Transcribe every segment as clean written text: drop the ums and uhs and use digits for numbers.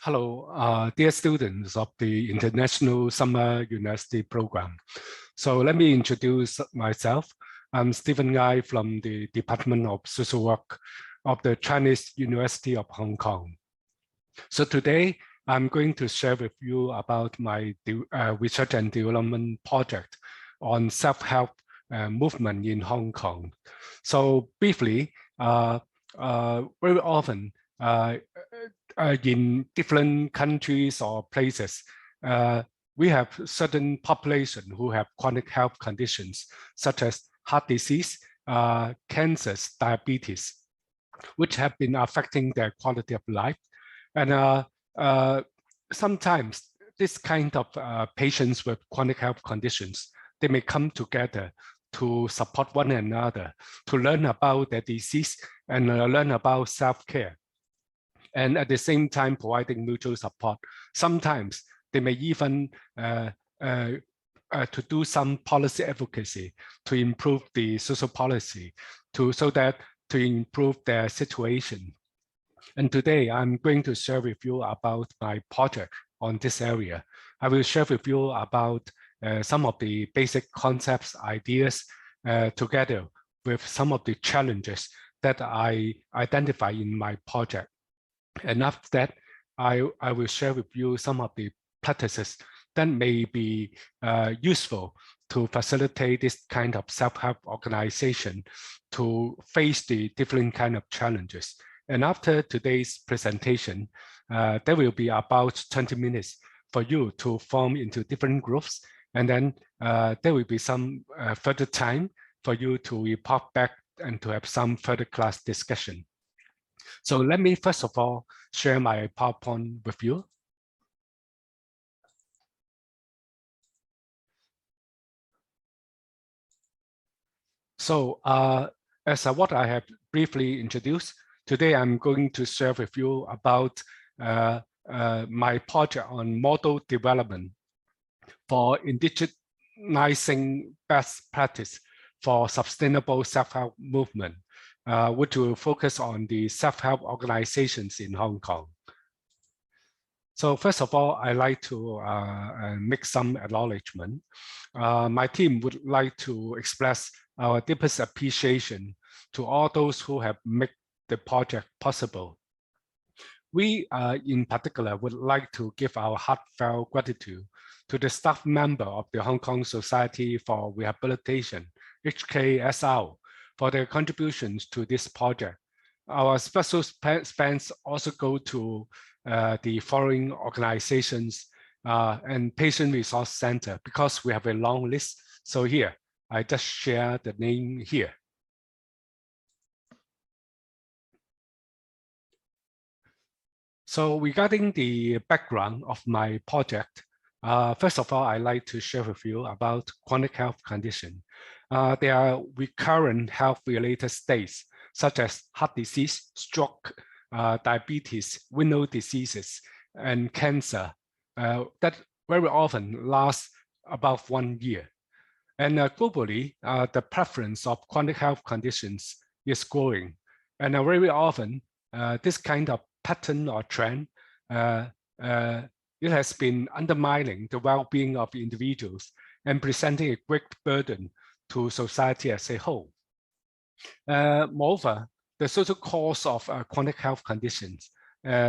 Hello, dear students of the International Summer University Program. So let me introduce myself. I'm Stephen Ngai from the Department of Social Work of the Chinese University of Hong Kong. So today, I'm going to share with you about my research and development project on self-help movement in Hong Kong. So briefly, very often, in different countries or places, we have certain population who have chronic health conditions such as heart disease, cancers, diabetes, which have been affecting their quality of life. And sometimes this kind of patients with chronic health conditions, they may come together to support one another, to learn about their disease and learn about self-care. And at the same time providing mutual support. Sometimes they may even to do some policy advocacy to improve the social policy to improve their situation. And today I'm going to share with you about my project on this area. I will share with you about some of the basic concepts, ideas, together with some of the challenges that I identify in my project. And after that, I will share with you some of the practices that may be useful to facilitate this kind of self-help organization to face the different kind of challenges. And after today's presentation, there will be about 20 minutes for you to form into different groups. And then there will be some further time for you to report back and to have some further class discussion. So let me first of all share my PowerPoint with you. So as what I have briefly introduced, today I'm going to share with you about my project on model development for indigenizing best practice for sustainable self-help movement, which will focus on the self-help organizations in Hong Kong. So first of all, I'd like to make some acknowledgement. My team would like to express our deepest appreciation to all those who have made the project possible. We, in particular, would like to give our heartfelt gratitude to the staff member of the Hong Kong Society for Rehabilitation, HKSR, for their contributions to this project. Our special thanks also go to the following organizations and Patient Resource Center, because we have a long list. So here, I just share the name here. So regarding the background of my project, first of all, I'd like to share with you about chronic health condition. There are recurrent health-related states such as heart disease, stroke, diabetes, renal diseases, and cancer that very often last about 1 year. And globally, the prevalence of chronic health conditions is growing. And very often, this kind of pattern or trend, it has been undermining the well-being of individuals and presenting a great burden to society as a whole. Moreover, the social cause of chronic health conditions,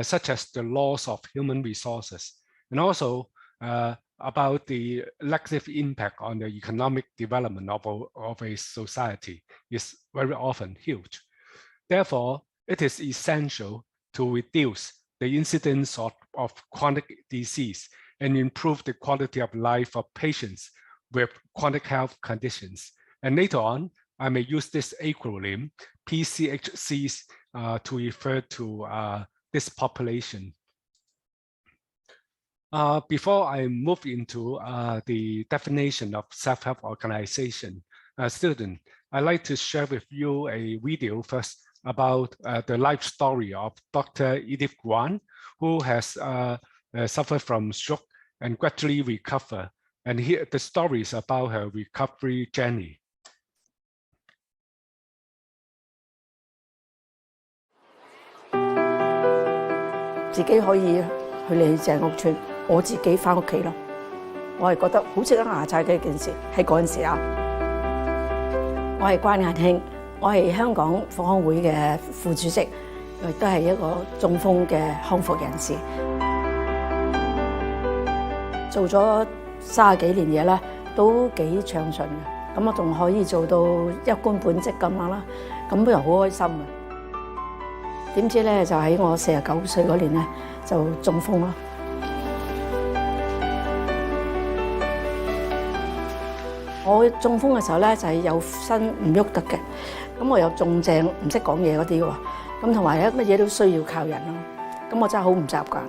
such as the loss of human resources, and also about the negative impact on the economic development of a society is very often huge. Therefore, it is essential to reduce the incidence of chronic disease and improve the quality of life of patients with chronic health conditions. And later on, I may use this acronym, PCHCs, to refer to this population. Before I move into the definition of self-help organization, student, I'd like to share with you a video first about the life story of Dr. Edith Guan, who has suffered from stroke and gradually recovered. And here the story is about her recovery journey. 自己可以去你鄭屋村，我自己翻屋企咯。我係覺得好值得牙擦嘅一件事，喺嗰陣時啊。我係關雅卿，我係香港復康會嘅副主席，亦都係一個中風嘅康復人士。做咗30幾年嘢啦，都幾暢順嘅。咁我仲可以做到一官半職咁樣啦，咁又好開心嘅。點知咧就喺我49歲嗰年咧就中風啦。我中風嘅時候咧就係有身唔喐得嘅，咁我又仲正唔識講嘢嗰啲喎，咁同埋咧乜嘢都需要靠人咯，咁我真係好唔習慣。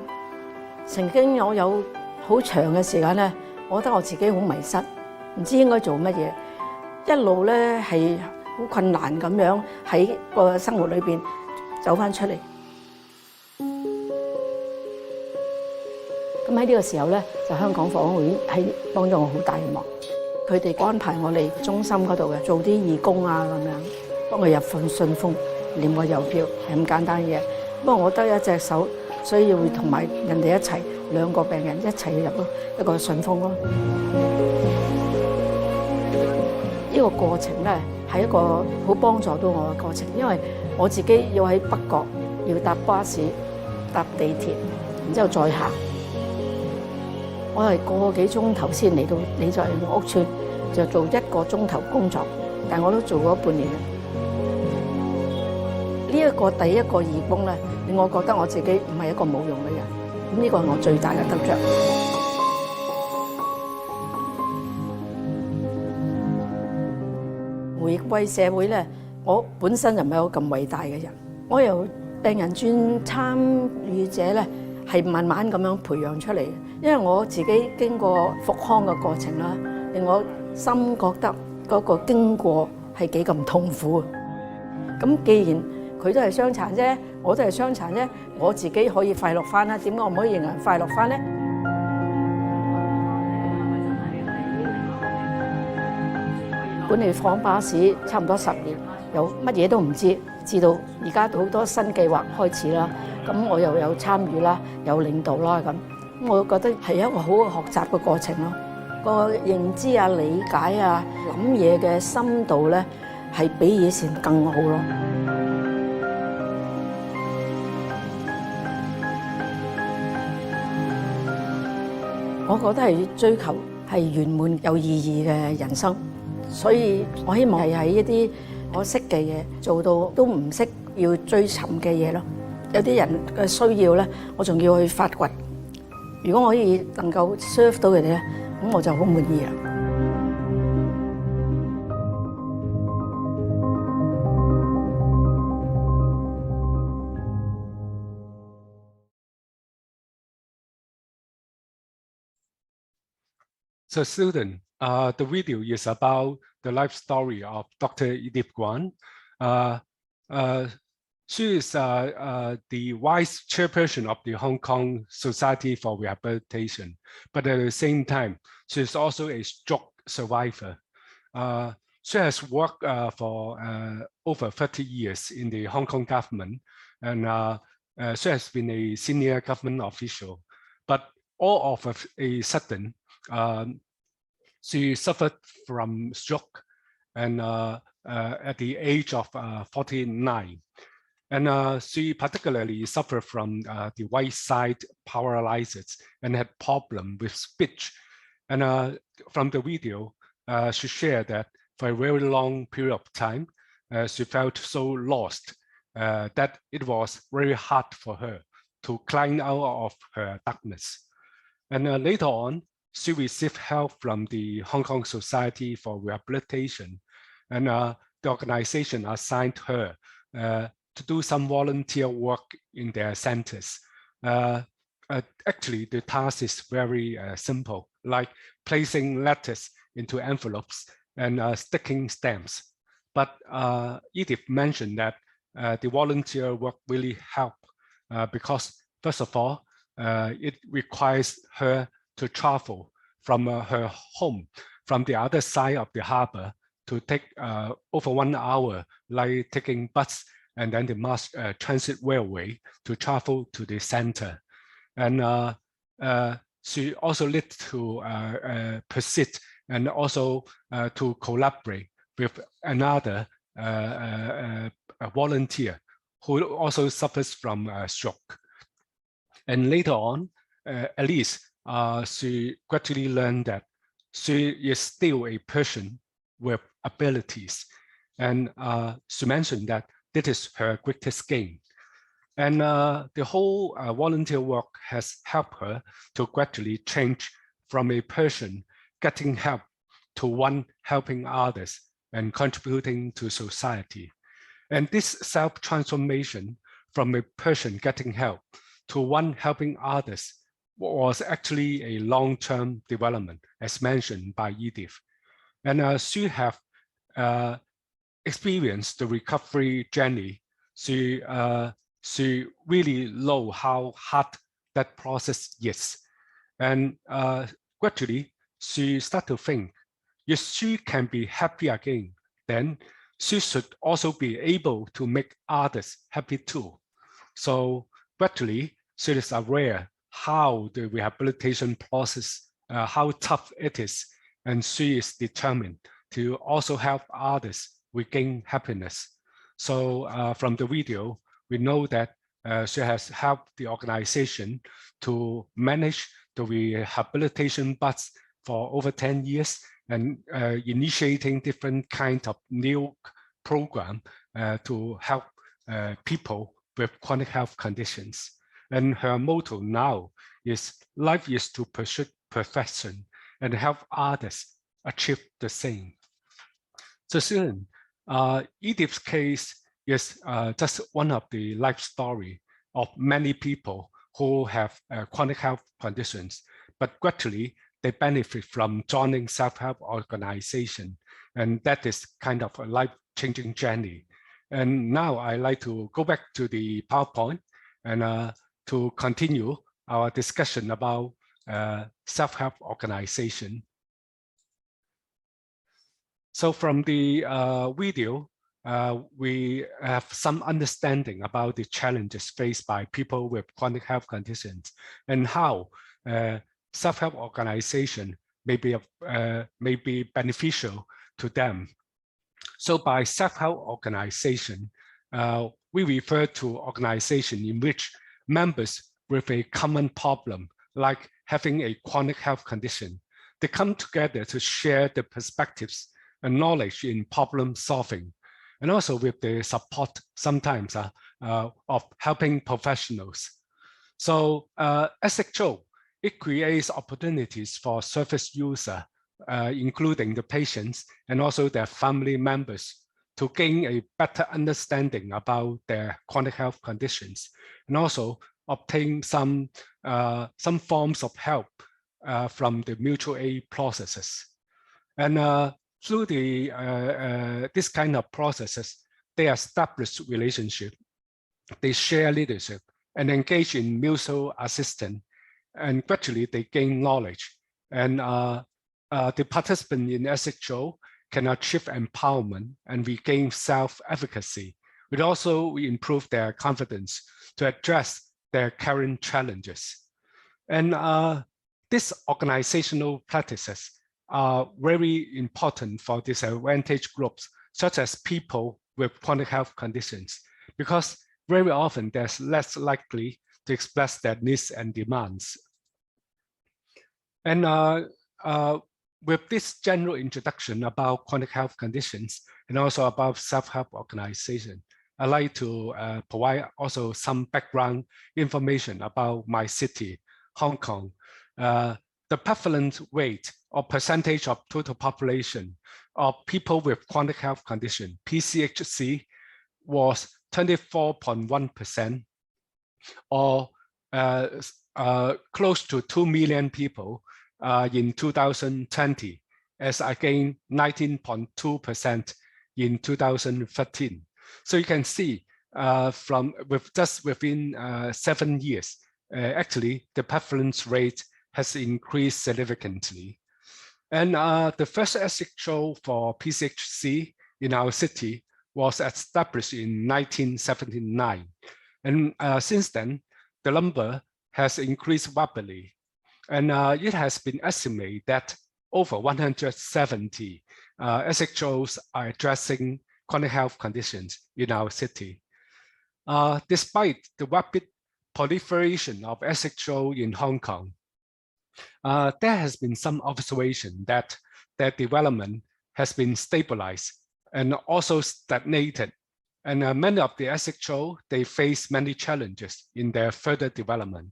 曾經我有好長嘅時間咧，我覺得我自己好迷失，唔知應該做乜嘢，一路咧係好困難咁樣喺個生活裏邊走翻出嚟。咁喺呢個時候咧，就香港復康會係幫咗我好大嘅忙。佢哋安排我嚟中心嗰度嘅，做啲義工啊咁樣，幫佢入份信封、念個郵票，係咁簡單嘅嘢。不過我得一隻手，所以要同埋人哋一齊，2個病人一齊入咯一個信封咯。呢個過程咧係一個好幫助到我嘅過程，因為我自己要喺北角要搭巴士、搭地鐵，然之後再行。我係個幾鐘頭先嚟到你在屋村，就做1個鐘頭工作，但我都做咗半年啦。呢一個第一個義工咧，令我覺得我自己唔係一個冇用嘅人，咁呢個係我最大嘅得着。回歸社會咧，我本身就唔係一個咁偉大嘅人，我由病人轉參與者咧，係慢慢咁樣培養出嚟嘅。因為我自己經過復康嘅過程啦，令我心覺得嗰個經過係幾咁痛苦。咁既然佢都係傷殘啫，我都係傷殘啫，我自己可以快樂翻啦，點解我唔可以令人快樂翻咧？管理復康巴士差唔多10年，有乜嘢都唔知，至到而家好多新計劃開始啦，咁我又有參與啦，有領導啦咁。我覺得係一個好嘅學習嘅過程咯，個認知啊、理解啊、諗嘢嘅深度咧，係比以前更好咯。我覺得係追求係圓滿有意義嘅人生，所以我希望係喺一啲我識嘅嘢做到都唔識要追尋嘅嘢咯。有啲人嘅需要咧，我仲要去發掘。如果我可以能夠 serve 到佢哋咧，咁我就好滿意啦。So student, the video is about the life story of Dr. Edith Guan. She is the vice chairperson of the Hong Kong Society for Rehabilitation, but at the same time, she is also a stroke survivor. She has worked for over 30 years in the Hong Kong government, and she has been a senior government official. But all of a sudden, she suffered from stroke, and at the age of 49. And she particularly suffered from the right side paralysis and had problem with speech. And from the video, she shared that for a very long period of time, she felt so lost that it was very hard for her to climb out of her darkness. And later on, she received help from the Hong Kong Society for Rehabilitation, and the organization assigned her to do some volunteer work in their centers. Actually, the task is very simple, like placing letters into envelopes and sticking stamps. But Edith mentioned that the volunteer work really helped because, first of all, it requires her to travel from her home, from the other side of the harbor, to take over 1 hour, like taking bus and then the mass transit railway to travel to the center. And she also need to persist and also to collaborate with another a volunteer who also suffers from stroke. And later on, Elise, she gradually learned that she is still a person with abilities. And she mentioned that this is her greatest gain. And the whole volunteer work has helped her to gradually change from a person getting help to one helping others and contributing to society. And this self-transformation from a person getting help to one helping others was actually a long-term development, as mentioned by Edith. And she have experienced the recovery journey. She really know how hard that process is. And gradually, she start to think, if she can be happy again, then she should also be able to make others happy too. So gradually, she is aware how the rehabilitation process, how tough it is, and she is determined to also help others regain happiness. So from the video, we know that she has helped the organization to manage the rehabilitation budget for over 10 years and initiating different kinds of new programs to help people with chronic health conditions. And her motto now is life is to pursue perfection and help others achieve the same. So soon, Edith's case is just one of the life story of many people who have chronic health conditions, but gradually they benefit from joining self-help organization, and that is kind of a life-changing journey. And now I like to go back to the PowerPoint and to continue our discussion about self-help organization. So from the video, we have some understanding about the challenges faced by people with chronic health conditions and how self-help organization may be beneficial to them. So by self-help organization, we refer to organization in which members with a common problem, like having a chronic health condition, they come together to share the perspectives and knowledge in problem solving, and also with the support sometimes of helping professionals. So as SHO, it creates opportunities for service users, including the patients and also their family members, to gain a better understanding about their chronic health conditions, and also obtain some forms of help from the mutual aid processes. And through the this kind of processes, they establish relationship, they share leadership, and engage in mutual assistance, and gradually they gain knowledge. And the participant in SHO can achieve empowerment and regain self-efficacy. It also improve their confidence to address their current challenges. And these organizational practices are very important for disadvantaged groups, such as people with chronic health conditions, because very often they're less likely to express their needs and demands. And with this general introduction about chronic health conditions and also about self-help organization, I'd like to provide also some background information about my city, Hong Kong. The prevalent rate or percentage of total population of people with chronic health condition, PCHC, was 24.1%, or close to 2 million people in 2020, as again 19.2% in 2013. So you can see within 7 years, actually the prevalence rate has increased significantly. And the first SHO for PCHC in our city was established in 1979. And since then, the number has increased rapidly, and it has been estimated that over 170 SHOs are addressing chronic health conditions in our city. Despite the rapid proliferation of SHO in Hong Kong, there has been some observation that their development has been stabilized and also stagnated. And many of the SHO, they face many challenges in their further development.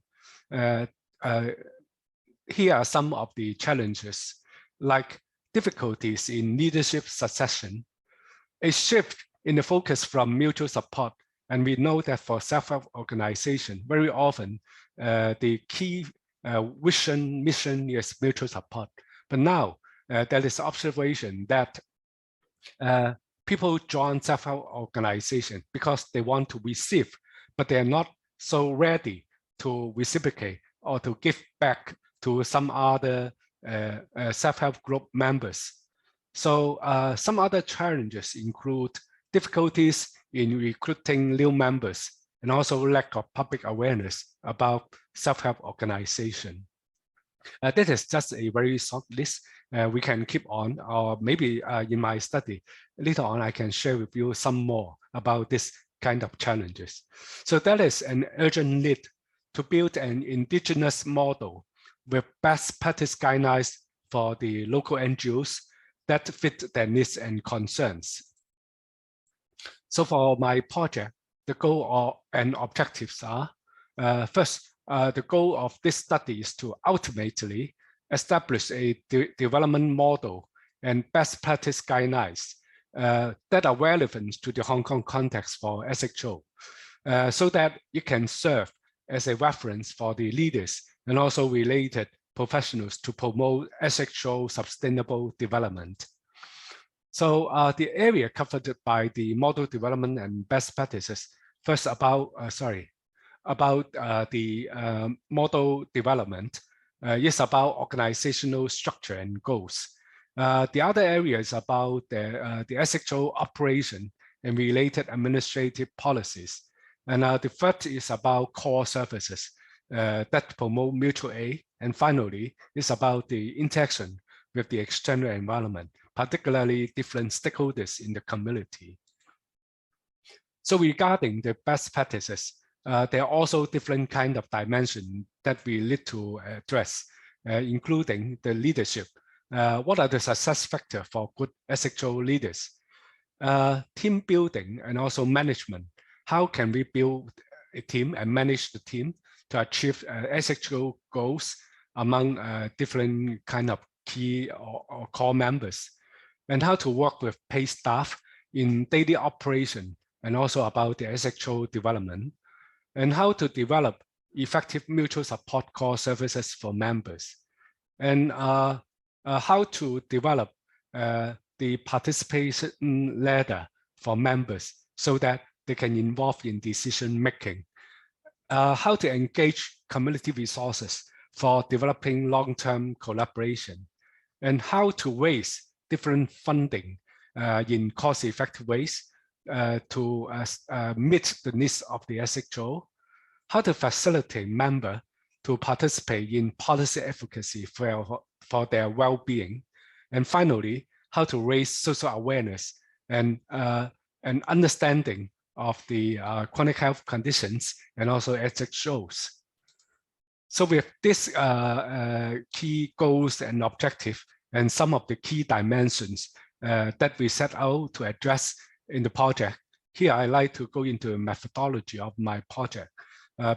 Here are some of the challenges, like difficulties in leadership succession, a shift in the focus from mutual support. And we know that for self-help organization, very often the key vision, mission is mutual support. But now there is observation that people join self-help organization because they want to receive, but they are not so ready to reciprocate or to give back to some other self-help group members. So some other challenges include difficulties in recruiting new members and also lack of public awareness about self-help organization. That is just a very short list. We can keep on, or maybe in my study, later on I can share with you some more about this kind of challenges. So that is an urgent need to build an indigenous model with best practice guidelines for the local NGOs that fit their needs and concerns. So for my project, the goal and objectives are, first, the goal of this study is to ultimately establish a development model and best practice guidelines that are relevant to the Hong Kong context for SHO, so that it can serve as a reference for the leaders and also related professionals to promote SHO sustainable development. So the area covered by the model development and best practices, first about the model development is about organizational structure and goals. The other area is about the SHO operation and related administrative policies. And the third is about core services that promote mutual aid. And finally, it's about the interaction with the external environment, particularly different stakeholders in the community. So regarding the best practices, there are also different kind of dimensions that we need to address, including the leadership. What are the success factors for good SHO leaders? Team building and also management. How can we build a team and manage the team to achieve SHO goals among different kind of key or core members? And how to work with paid staff in daily operation and also about the SHO development, and how to develop effective mutual support core services for members, and how to develop the participation ladder for members so that they can involve in decision making, how to engage community resources for developing long-term collaboration, and how to raise different funding in cost-effective ways to meet the needs of the SHO, how to facilitate members to participate in policy advocacy for their well-being, and finally, how to raise social awareness and understanding of the chronic health conditions and also SHOs. So with these key goals and objectives and some of the key dimensions that we set out to address in the project, here I like to go into the methodology of my project.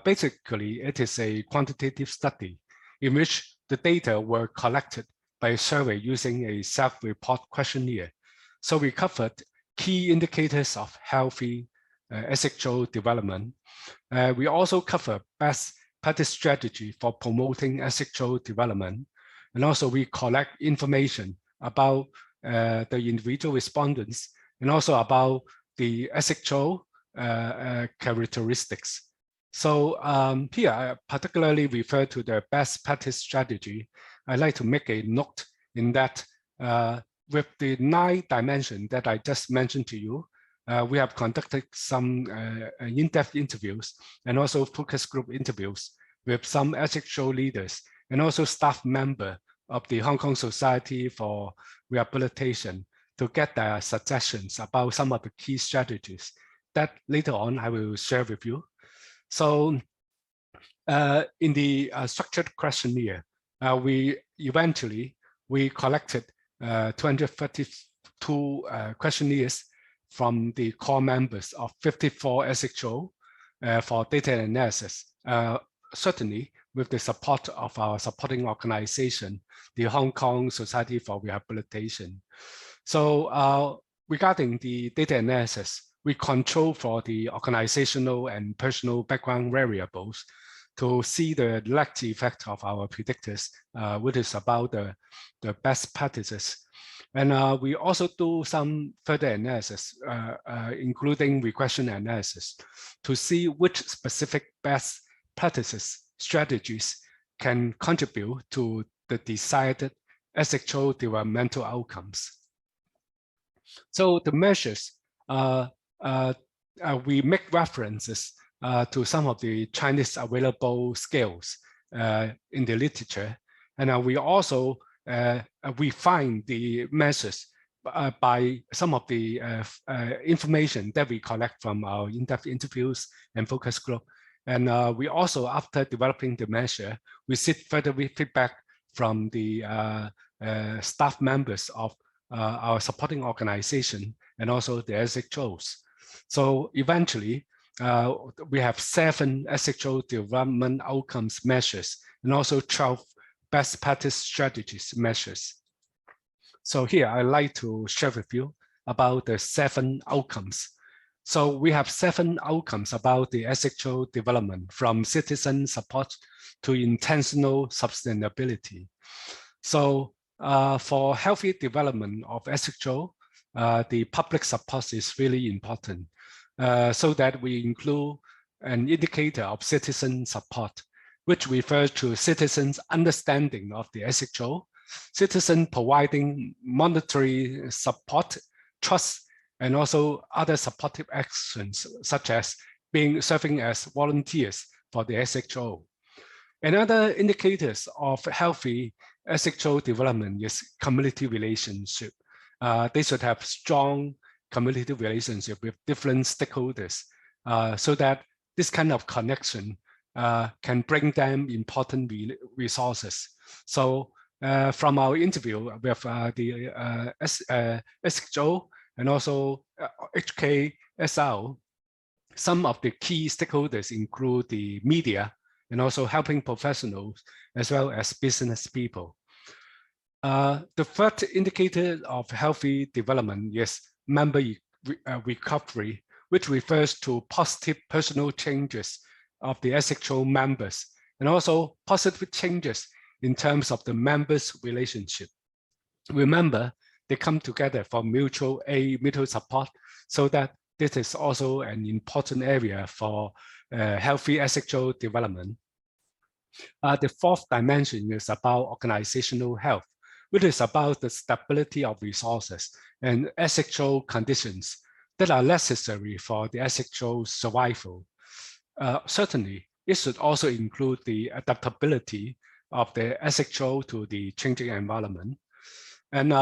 Basically, it is a quantitative study in which the data were collected by a survey using a self-report questionnaire. So we covered key indicators of healthy SHO development. We also cover best practice strategy for promoting SHO development. And also we collect information about the individual respondents and also about the SHO characteristics. So here I particularly refer to the best practice strategy. I'd like to make a note in that with the 9 dimensions that I just mentioned to you, we have conducted some in-depth interviews and also focus group interviews with some SHO leaders and also staff member of the Hong Kong Society for Rehabilitation to get their suggestions about some of the key strategies that later on I will share with you. So in the structured questionnaire, we collected 232 questionnaires from the core members of 54 SHO for data analysis, certainly with the support of our supporting organization, the Hong Kong Society for Rehabilitation. So regarding the data analysis, we control for the organizational and personal background variables to see the direct effect of our predictors, which is about the best practices. And we also do some further analysis, including regression analysis, to see which specific best practices strategies can contribute to the desired SHO developmental outcomes. So the measures, we make references to some of the Chinese available scales in the literature. And we also refine the measures by some of the information that we collect from our in-depth interviews and focus group. And we also, after developing the measure, we seek further feedback from the staff members of our supporting organization and also the SHOs. So eventually, we have 7 SHO development outcomes measures and also 12 best practice strategies measures. So here I'd like to share with you about the 7 outcomes. So we have 7 outcomes about the SHO development, from citizen support to intentional sustainability. So for healthy development of SHO, the public support is really important, so that we include an indicator of citizen support, which refers to citizens' understanding of the SHO, citizen providing monetary support, trust, and also other supportive actions, such as serving as volunteers for the SHO. Another indicators of healthy SHO development is community relationship. They should have strong community relationship with different stakeholders, so that this kind of connection can bring them important resources. So from our interview with the SHO and also HKSL, some of the key stakeholders include the media and also helping professionals, as well as business people. The third indicator of healthy development is member recovery, which refers to positive personal changes of the SHO members, and also positive changes in terms of the members' relationship. Remember, they come together for mutual aid, mutual support, so that this is also an important area for healthy SHO development. The fourth dimension is about organizational health, which is about the stability of resources and SHO conditions that are necessary for the SHO survival. Certainly, it should also include the adaptability of the SHO to the changing environment. And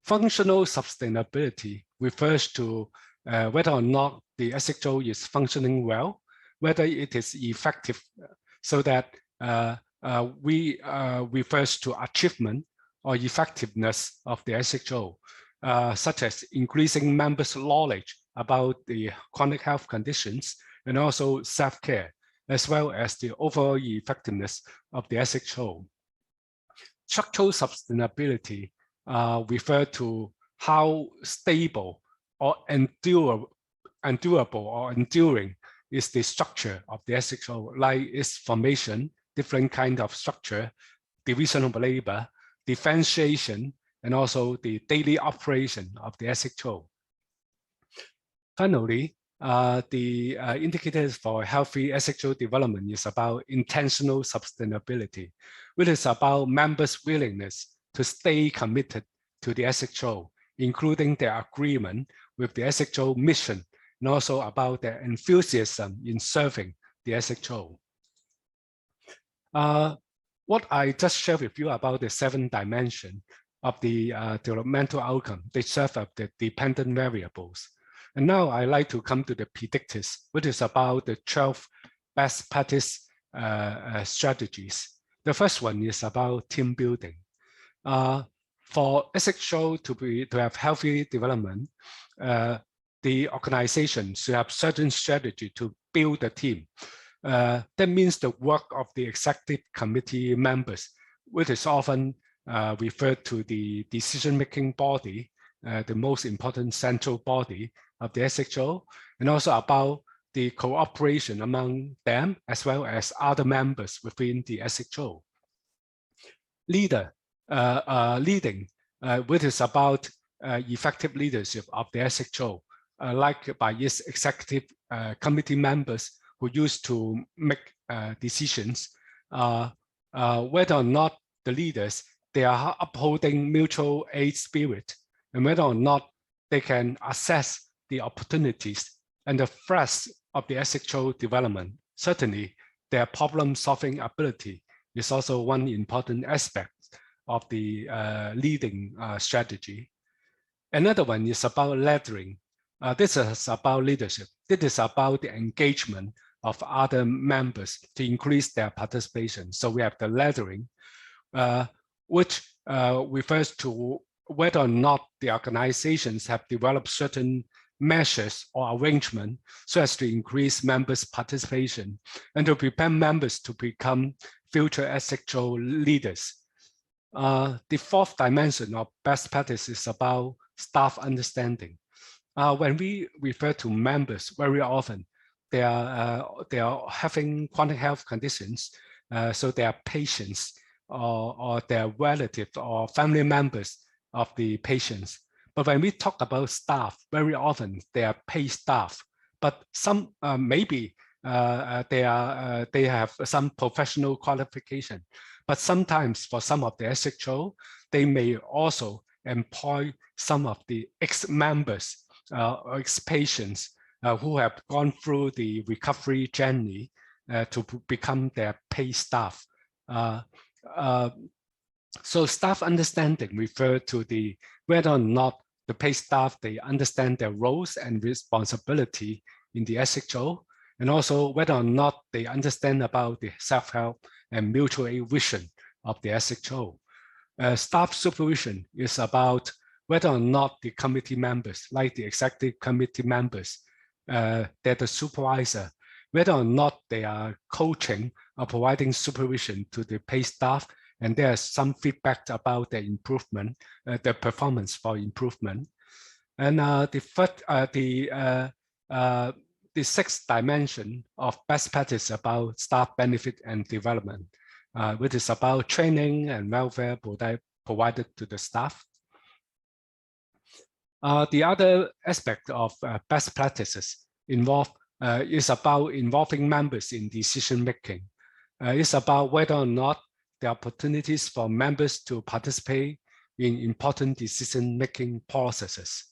functional sustainability refers to whether or not the SHO is functioning well, whether it is effective, so that refers to achievement or effectiveness of the SHO, such as increasing members' knowledge about the chronic health conditions and also self-care, as well as the overall effectiveness of the SHO. Structural sustainability refer to how stable or endurable or enduring is the structure of the SHO, like its formation, different kind of structure, division of labor, differentiation, and also the daily operation of the SHO. Finally, the indicators for healthy SHO development is about intentional sustainability, which is about members' willingness to stay committed to the SHO, including their agreement with the SHO mission, and also about their enthusiasm in serving the SHO. What I just shared with you about the 7 dimensions of the developmental outcome, they serve as the dependent variables. And now I like to come to the predictors, which is about the 12 best practice strategies. The first one is about team building. For SHO to have healthy development, the organization should have certain strategy to build a team. That means the work of the executive committee members, which is often referred to the decision-making body, the most important central body of the SHO, and also about the cooperation among them as well as other members within the SHO. Leading, which is about effective leadership of the SHO, like by its executive committee members who used to make decisions, whether or not the leaders, they are upholding mutual aid spirit, and whether or not they can assess the opportunities and the threats of the SHO development. Certainly, their problem-solving ability is also one important aspect of the leading strategy. Another one is about laddering. This is about leadership. This is about the engagement of other members to increase their participation. So we have the laddering, which refers to whether or not the organizations have developed certain measures or arrangement so as to increase members' participation and to prepare members to become future SHO leaders. The fourth dimension of best practice is about staff understanding. When we refer to members, very often they are having chronic health conditions, so they are patients or their relatives or family members of the patients. But when we talk about staff, very often they are paid staff, but some maybe they have some professional qualification. But sometimes for some of the SHO, they may also employ some of the ex-members or ex-patients who have gone through the recovery journey to become their paid staff. So staff understanding refers to the whether or not the paid staff, they understand their roles and responsibility in the SHO, and also whether or not they understand about the self-help and mutual aid vision of the SHO. Staff supervision is about whether or not the committee members, like the executive committee members, they're the supervisor, whether or not they are coaching or providing supervision to the paid staff, and there's some feedback about the improvement, the performance for improvement. And the sixth dimension of best practice about staff benefit and development, which is about training and welfare provided to the staff. The other aspect of best practices is about involving members in decision making. It's about whether or not the opportunities for members to participate in important decision-making processes.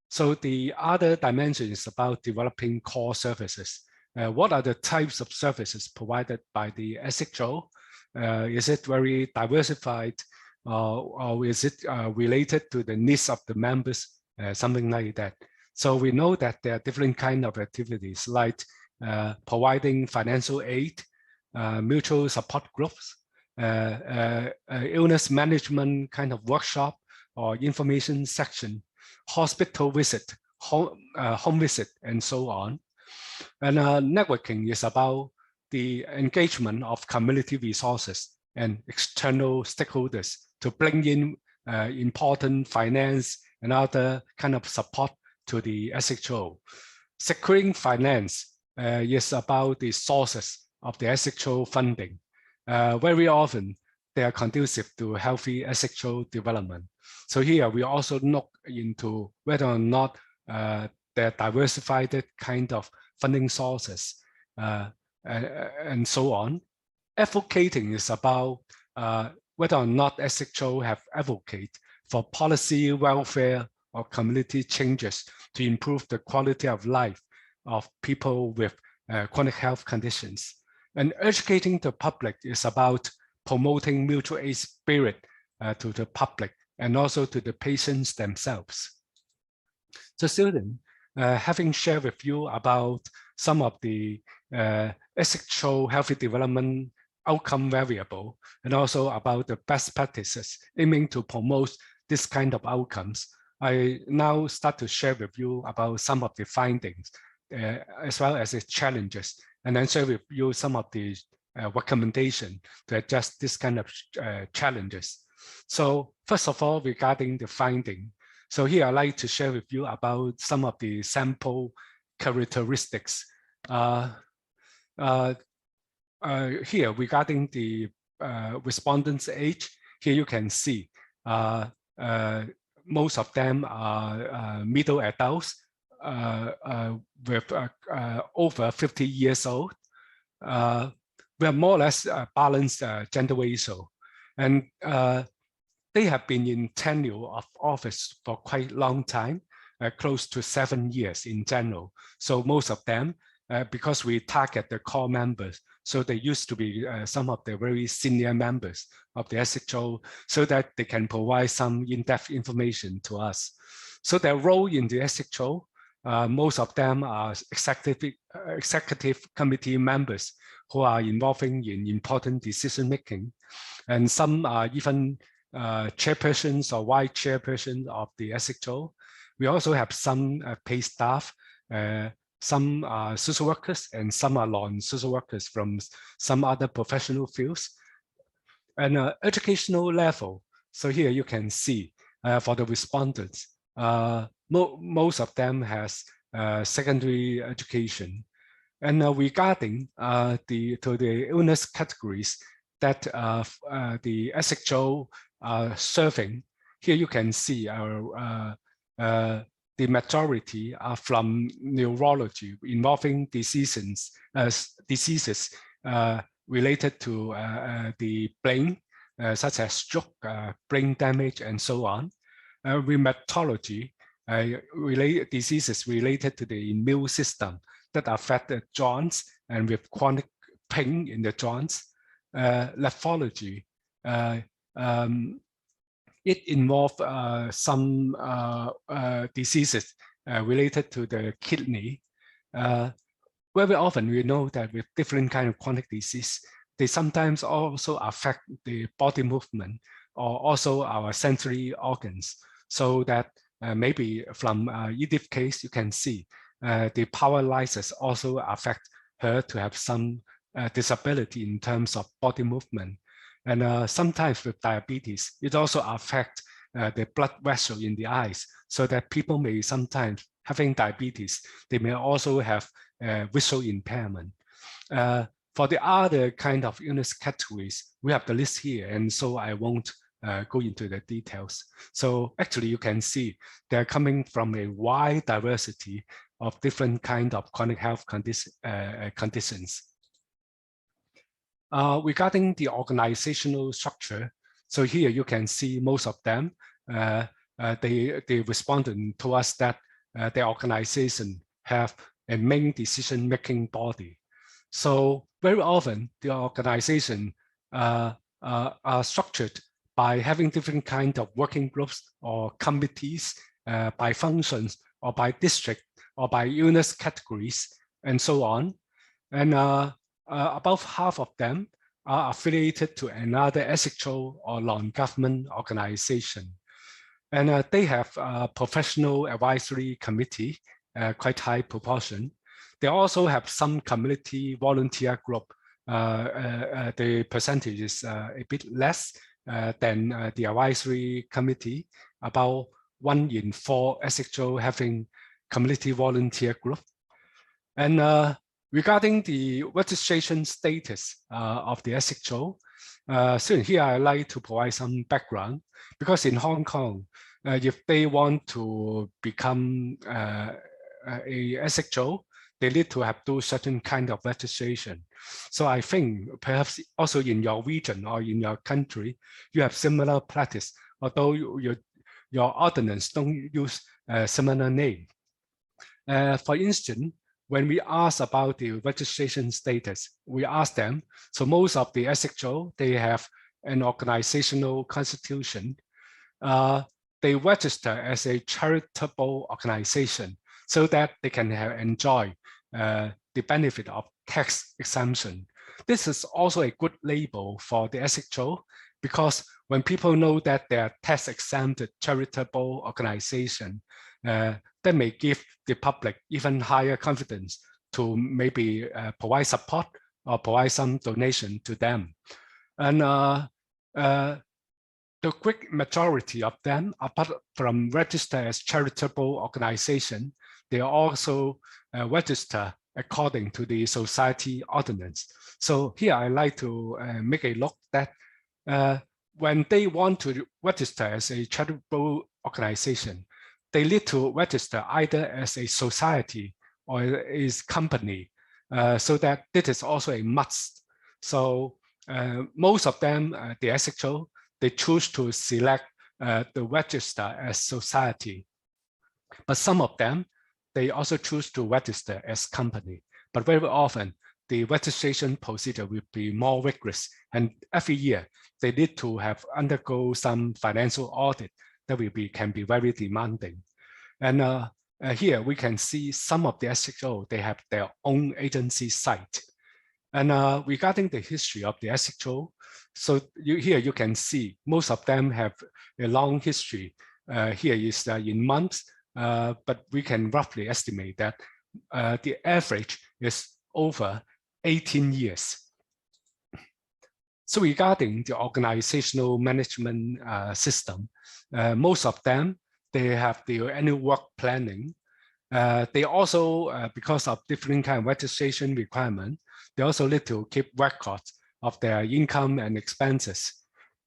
So the other dimension is about developing core services. What are the types of services provided by the SHO? Is it very diversified, or is it related to the needs of the members, something like that? So we know that there are different kinds of activities like providing financial aid, mutual support groups, illness management kind of workshop or information section, hospital visit, home visit, and so on. And networking is about the engagement of community resources and external stakeholders to bring in important finance and other kind of support to the SHO. Securing finance is about the sources of the SHO funding. Very often, they are conducive to healthy SHO development. So here we also look into whether or not they're diversified kind of funding sources and so on. Advocating is about whether or not SHO have advocate for policy, welfare, or community changes to improve the quality of life of people with chronic health conditions. And educating the public is about promoting mutual aid spirit to the public and also to the patients themselves. So students, having shared with you about some of the ethical healthy development outcome variable and also about the best practices aiming to promote this kind of outcomes, I now start to share with you about some of the findings as well as the challenges, and then share with you some of the recommendation to address this kind of challenges. So first of all, regarding the finding, so here I'd like to share with you about some of the sample characteristics. Here regarding the respondents' age, here you can see most of them are middle adults with over 50 years old. We have more or less balanced gender ratio, and they have been in tenure of office for quite a long time, close to 7 years in general. So most of them, because we target the core members, so they used to be some of the very senior members of the SHO, so that they can provide some in-depth information to us. So their role in the SHO, most of them are executive committee members who are involving in important decision making, and some are even chairpersons or vice chairpersons of the SHO. We also have some paid staff, some are social workers, and some are non-social workers from some other professional fields. And educational level, so here you can see for the respondents, most of them has secondary education. And regarding the illness categories that the SHO serving, here you can see the majority are from neurology, involving diseases related to the brain, such as stroke, brain damage, and so on. Rheumatology, diseases related to the immune system that affect the joints and with chronic pain in the joints. Nephrology, it involves some diseases related to the kidney. Very often we know that with different kind of chronic disease, they sometimes also affect the body movement or also our sensory organs. So that maybe from Edith's case, you can see the paralysis also affect her to have some disability in terms of body movement. And sometimes with diabetes, it also affects the blood vessel in the eyes, so that people may sometimes having diabetes, they may also have visual impairment. For the other kind of illness categories, we have the list here, and so I won't go into the details. So actually you can see they're coming from a wide diversity of different kind of chronic health conditions. Regarding the organizational structure, so here you can see most of them, they responded to us that the organization have a main decision-making body. So very often the organization are structured by having different kind of working groups or committees, by functions or by district or by illness categories and so on. And about half of them are affiliated to another SHO or non-government organization. And they have a professional advisory committee, quite high proportion. They also have some community volunteer group. The percentage is a bit less than the advisory committee, about 1 in 4 SHO having community volunteer group. And regarding the registration status of the SHO, so here I'd like to provide some background, because in Hong Kong, if they want to become a SHO, they need to have do certain kind of registration. So I think perhaps also in your region or in your country, you have similar practice, although your ordinance don't use a similar name. For instance, when we ask about the registration status, we ask them, so most of the SHO, they have an organizational constitution. They register as a charitable organization so that they can enjoy the benefit of tax exemption. This is also a good label for the SHO because when people know that they're tax exempted charitable organization, that may give the public even higher confidence to maybe provide support or provide some donation to them. And the great majority of them, apart from register as charitable organization, they also register according to the society ordinance. So here I like to make a look that when they want to register as a charitable organization, they need to register either as a society or as company, so that this is also a must. So most of them, the SHO, they choose to select the register as society. But some of them, they also choose to register as company. But very often, the registration procedure will be more rigorous. And every year, they need to have undergo some financial audit that can be very demanding. And here we can see some of the SHO, they have their own agency site. And regarding the history of the SHO, so here you can see most of them have a long history. Here is in months, but we can roughly estimate that the average is over 18 years. So regarding the organizational management system, most of them, they have the annual work planning. They also, because of different kind of registration requirement, they also need to keep records of their income and expenses.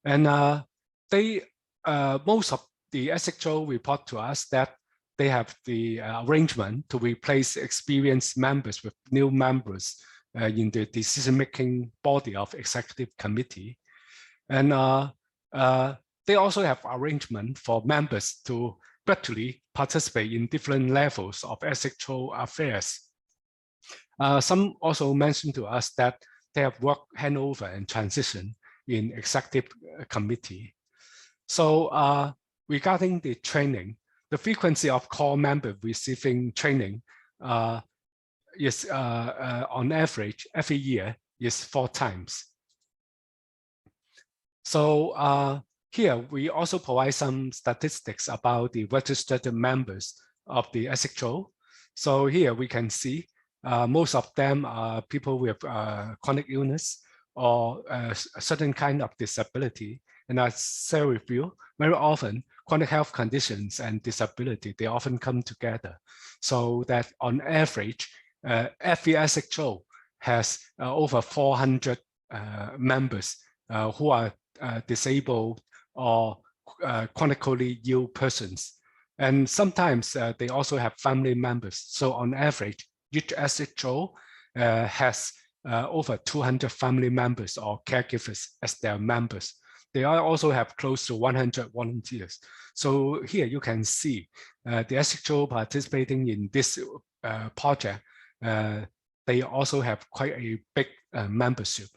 And most of the SHO report to us that they have the arrangement to replace experienced members with new members in the decision-making body of executive committee. And they also have arrangement for members to gradually participate in different levels of SHO affairs. Some also mentioned to us that they have work handover and transition in executive committee. So regarding the training, the frequency of core members receiving training is on average every year is 4 times. So here we also provide some statistics about the registered members of the SHO. So here we can see most of them are people with chronic illness or a certain kind of disability. And I share with you, very often chronic health conditions and disability, they often come together. So that on average, every SHO has over 400 members who are disabled or chronically ill persons. And sometimes they also have family members. So on average, each SHO has over 200 family members or caregivers as their members. They also have close to 100 volunteers. So here you can see the SHO participating in this project. They also have quite a big membership.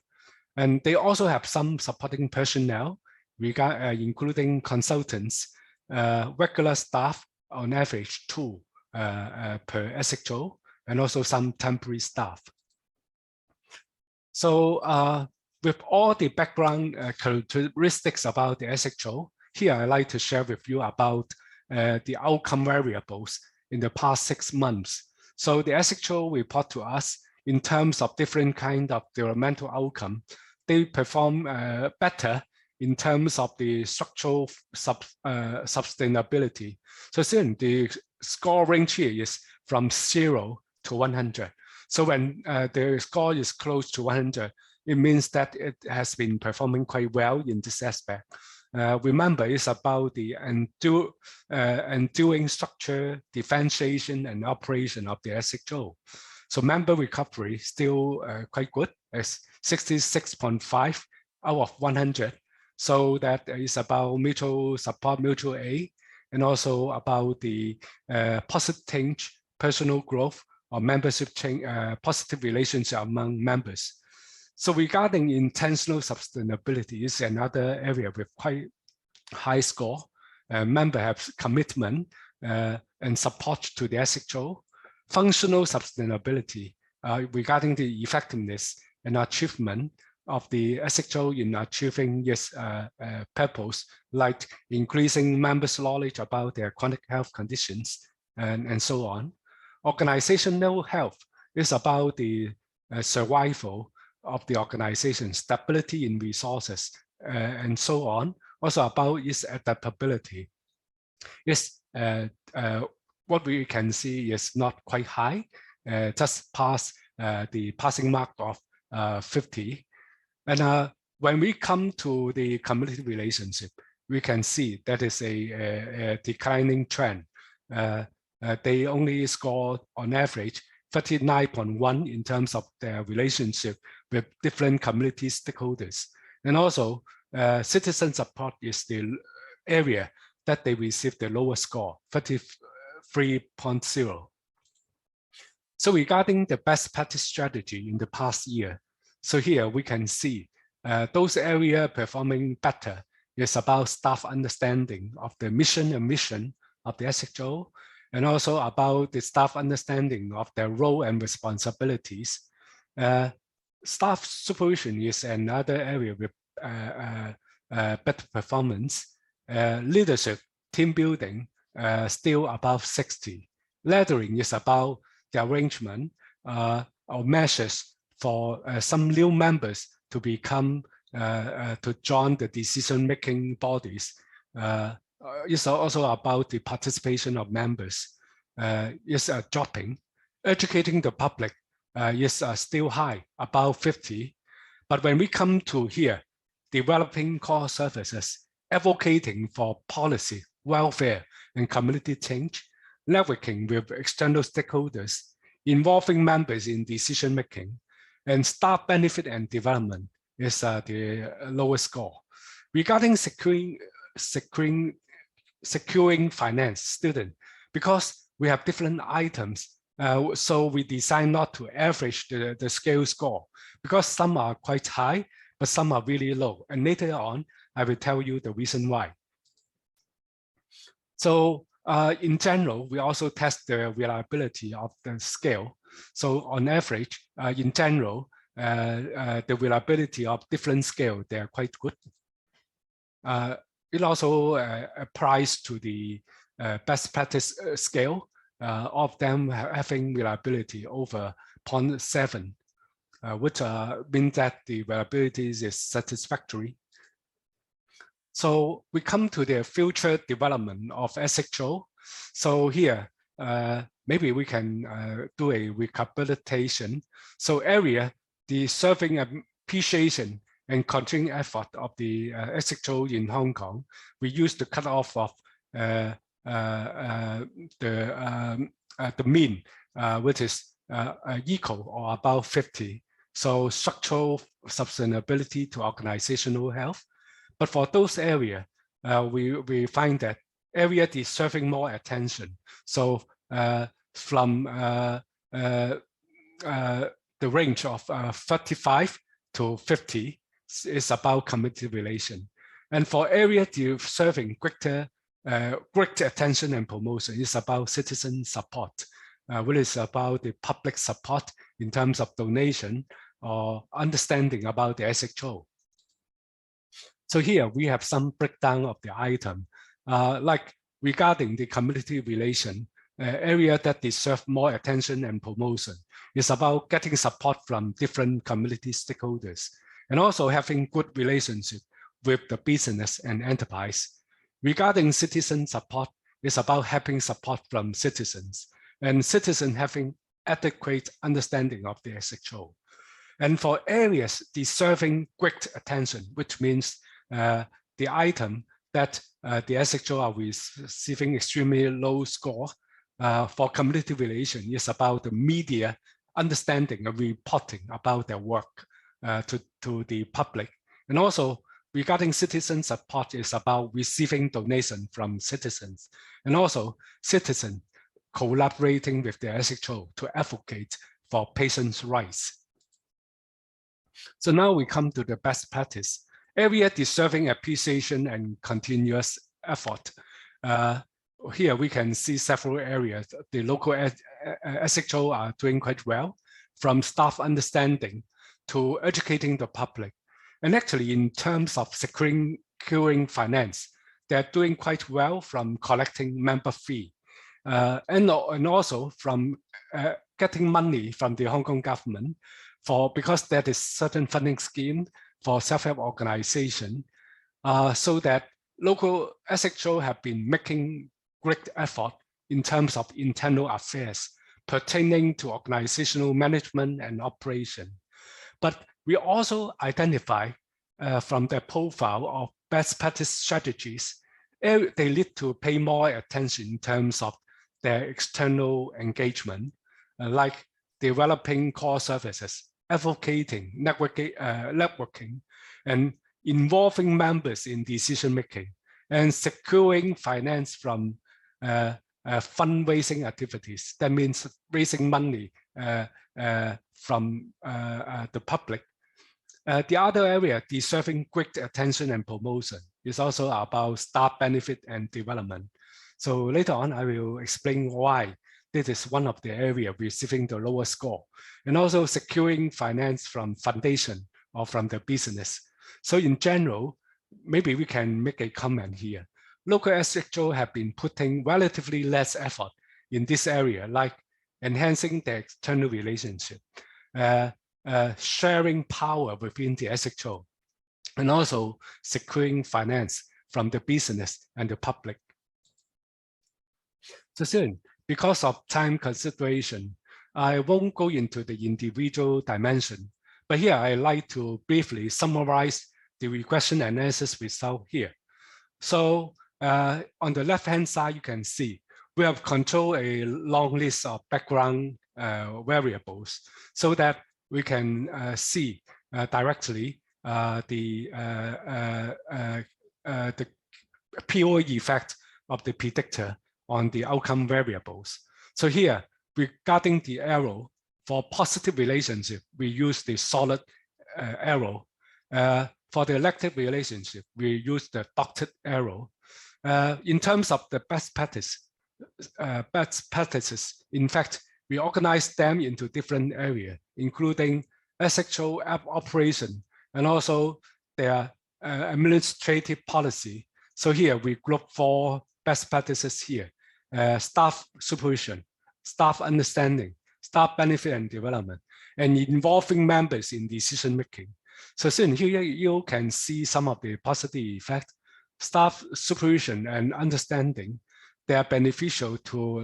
And they also have some supporting personnel, including consultants, regular staff, on average 2 per SHO, and also some temporary staff. So with all the background characteristics about the SHO, here I'd like to share with you about the outcome variables in the past 6 months. So the SHO report to us in terms of different kind of developmental outcome. They perform better in terms of the structural sustainability. So soon the score range here is from 0 to 100. So when the score is close to 100, it means that it has been performing quite well in this aspect. Remember, it's about the enduring structure, differentiation, and operation of the SHO. So member recovery still quite good, as 66.5 out of 100. So that is about mutual support, mutual aid, and also about the positive change, personal growth or membership change, positive relationship among members. So regarding intentional sustainability is another area with quite high score. Members have commitment and support to the SHO. Functional sustainability regarding the effectiveness and achievement of the SHO in achieving its purpose, like increasing members' knowledge about their chronic health conditions and so on. Organizational health is about the survival of the organization, stability in resources, and so on. Also about its adaptability. It's, what we can see is not quite high, just past the passing mark of 50. And when we come to the community relationship, we can see that is a declining trend. They only score on average 39.1 in terms of their relationship with different community stakeholders. And also citizen support is the area that they receive the lowest score, 33.0. So regarding the best practice strategy in the past year, so here we can see those areas performing better is about staff understanding of the mission and mission of the SHO, and also about the staff understanding of their role and responsibilities. Staff supervision is another area with better performance. Leadership, team building, still above 60. Laddering is about the arrangement or measures for some new members to become, to join the decision-making bodies. It's also about the participation of members. It's dropping. Educating the public is still high, about 50. But when we come to here, developing core services, advocating for policy, welfare, and community change, networking with external stakeholders, involving members in decision-making, and staff benefit and development is the lowest score. Regarding securing finance student, because we have different items, so we decide not to average the scale score, because some are quite high, but some are really low. And later on, I will tell you the reason why. So in general, we also test the reliability of the scale. So on average, in general, the reliability of different scale, they are quite good. It also applies to the best practice scale, of them having reliability over 0.7, which means that the reliability is satisfactory. So we come to the future development of SHO. So here, maybe we can do a recapitulation. So area, the serving appreciation and continuing effort of the SHO in Hong Kong, we use the cutoff of the mean, which is equal or about 50. So structural sustainability to organizational health. But for those areas, we find that area deserving more attention. So from the range of 35 to 50 is about community relation. And for area deserving greater attention and promotion is about citizen support, which is about the public support in terms of donation or understanding about the SHO. So here we have some breakdown of the item, like regarding the community relation, area that deserve more attention and promotion is about getting support from different community stakeholders and also having good relationship with the business and enterprise. Regarding citizen support, it's about having support from citizens and citizens having adequate understanding of the SHO. And for areas deserving great attention, which means the item that the SHO are receiving extremely low score for community relation is about the media understanding and reporting about their work to the public. And also regarding citizen support is about receiving donation from citizens. And also citizens collaborating with the SHO to advocate for patients' rights. So now we come to the best practice. Area deserving appreciation and continuous effort. Here we can see several areas. The local SHO are doing quite well, from staff understanding to educating the public. And actually, in terms of securing finance, they're doing quite well from collecting member fee and also from getting money from the Hong Kong government because there is certain funding scheme for self-help organization so that local SHO have been making great effort in terms of internal affairs pertaining to organizational management and operation. But we also identify from their profile of best practice strategies, they need to pay more attention in terms of their external engagement, like developing core services, advocating, networking, and involving members in decision-making, and securing finance from fundraising activities. That means raising money from the public. The other area, deserving great attention and promotion, is also about staff benefit and development. So later on, I will explain why this is one of the areas receiving the lowest score, and also securing finance from foundation or from the business. So in general, maybe we can make a comment here. Local SHO have been putting relatively less effort in this area, like enhancing the external relationship, sharing power within the SHO, and also securing finance from the business and the public. So soon, because of time consideration, I won't go into the individual dimension, but here I like to briefly summarize the regression analysis result here. So on the left-hand side, you can see we have controlled a long list of background variables so that we can see directly the PO effect of the predictor on the outcome variables. So here, regarding the arrow, for positive relationship, we use the solid arrow. For the elective relationship, we use the dotted arrow. In terms of the best practices, in fact, we organize them into different areas, including SHO app operation and also their administrative policy. So here we group 4 best practices here: staff supervision, staff understanding, staff benefit and development, and involving members in decision making. So here you can see some of the positive effects. Staff supervision and understanding, they are beneficial to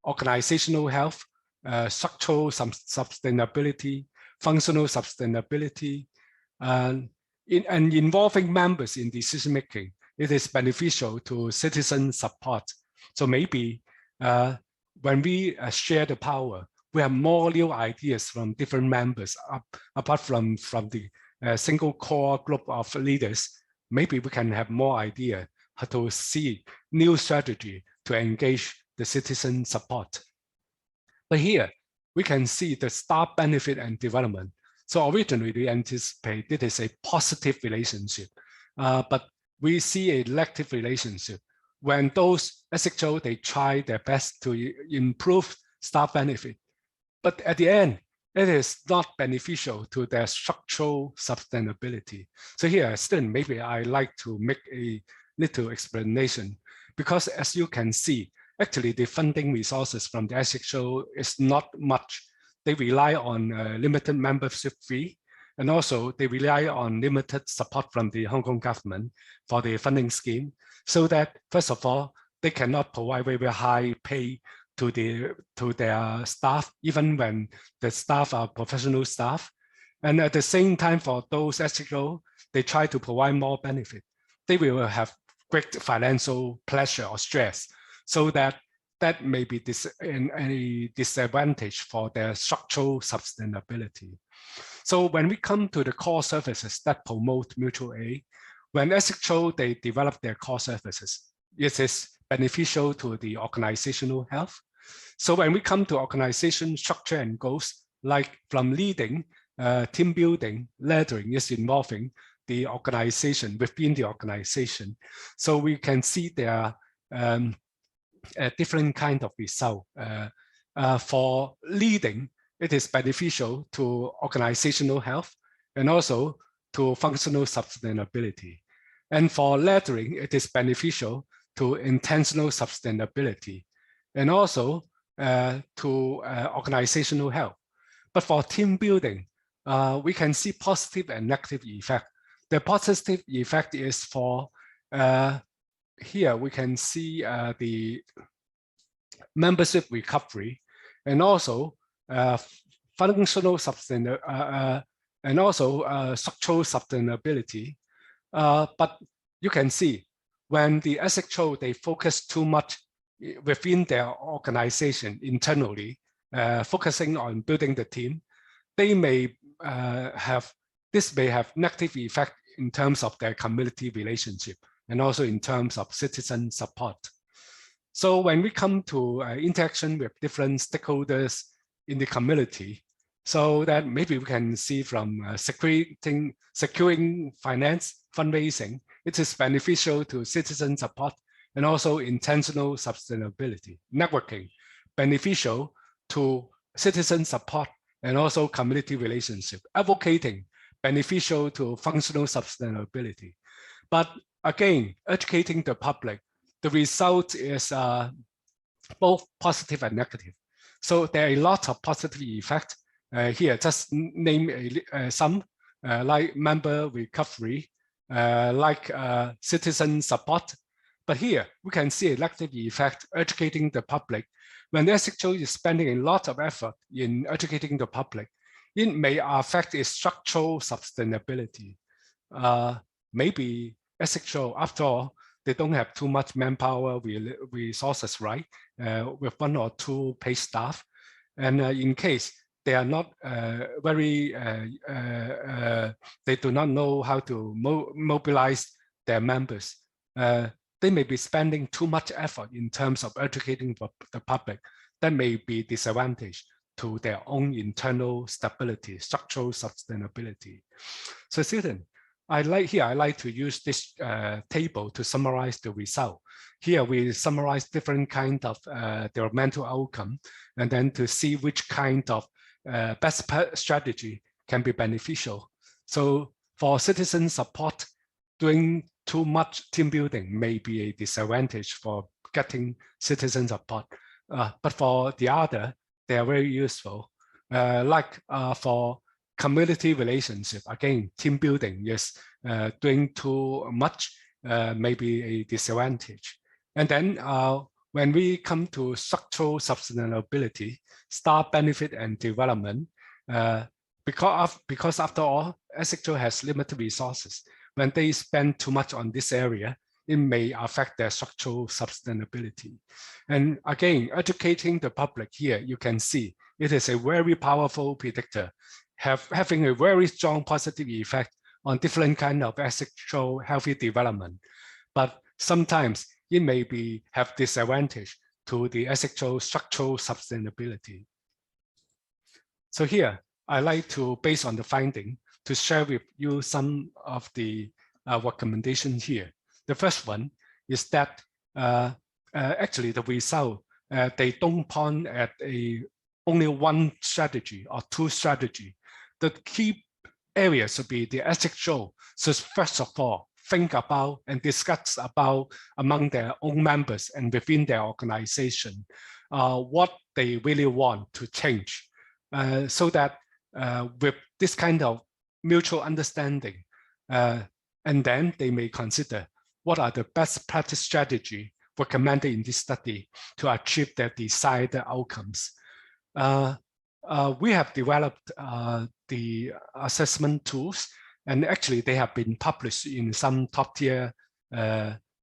organizational health, structural sustainability, functional sustainability, and involving members in decision making. It is beneficial to citizen support. So maybe when we share the power, we have more new ideas from different members apart from the single core group of leaders. Maybe we can have more idea how to see new strategy to engage the citizen support. But here we can see the staff benefit and development. So originally we anticipate it is a positive relationship, but we see a negative relationship when those SHO, they try their best to improve staff benefit. But at the end, it is not beneficial to their structural sustainability. So here, still, maybe I like to make a little explanation, because as you can see, actually the funding resources from the SHO is not much. They rely on limited membership fee, and also they rely on limited support from the Hong Kong government for the funding scheme, so that first of all, they cannot provide very high pay to their staff, even when the staff are professional staff. And at the same time, for those SHO, they try to provide more benefit. They will have great financial pressure or stress, so that may be a disadvantage for their structural sustainability. So when we come to the core services that promote mutual aid, when SHO, they develop their core services, it is beneficial to the organizational health. So when we come to organization structure and goals, like from leading, team building, leading is involving the organization within the organization. So we can see there are a different kind of result. For leading, it is beneficial to organizational health and also to functional sustainability. And for leading, it is beneficial to intentional sustainability and also to organizational health. But for team building, we can see positive and negative effect. The positive effect is for, here we can see the membership recovery and also functional sustainability and also structural sustainability. But you can see when the SHO, they focus too much within their organization internally, focusing on building the team, they may this may have negative effect in terms of their community relationship and also in terms of citizen support. So when we come to interaction with different stakeholders in the community, so that maybe we can see from securing finance, fundraising, it is beneficial to citizen support and also intentional sustainability. Networking, beneficial to citizen support and also community relationship. Advocating, beneficial to functional sustainability. But again, educating the public, the result is both positive and negative. So there are a lot of positive effects. Here, just name some, like member recovery, like citizen support. But here, we can see a negative effect, educating the public. When the SHO is spending a lot of effort in educating the public, it may affect its structural sustainability. Maybe SHO, after all, they don't have too much manpower resources, right? With 1 or 2 paid staff. And in case they are not they do not know how to mobilize their members, they may be spending too much effort in terms of educating the public. That may be disadvantage to their own internal stability, structural sustainability. So Susan, I like to use this table to summarize the result. Here we summarize different kind of developmental outcome, and then to see which kind of best strategy can be beneficial. So for citizen support, doing too much team building may be a disadvantage for getting citizen support. But for the other, they are very useful. Like for community relationship, again, team building is doing too much, maybe a disadvantage. And then when we come to structural sustainability, staff benefit and development, because after all, SHO has limited resources. When they spend too much on this area, it may affect their structural sustainability. And again, educating the public here, you can see it is a very powerful predictor, having a very strong positive effect on different kind of SHO healthy development. But sometimes it may have disadvantage to the SHO structural sustainability. So here, I like to, based on the finding, to share with you some of the recommendations here. The first one is that actually the result, they don't point at only one strategy or 2 strategy. The key area should be the SHO should first of all think about and discuss about among their own members and within their organization what they really want to change, so that with this kind of mutual understanding, and then they may consider what are the best practice strategy recommended in this study to achieve their desired outcomes. We have developed the assessment tools, and actually they have been published in some top-tier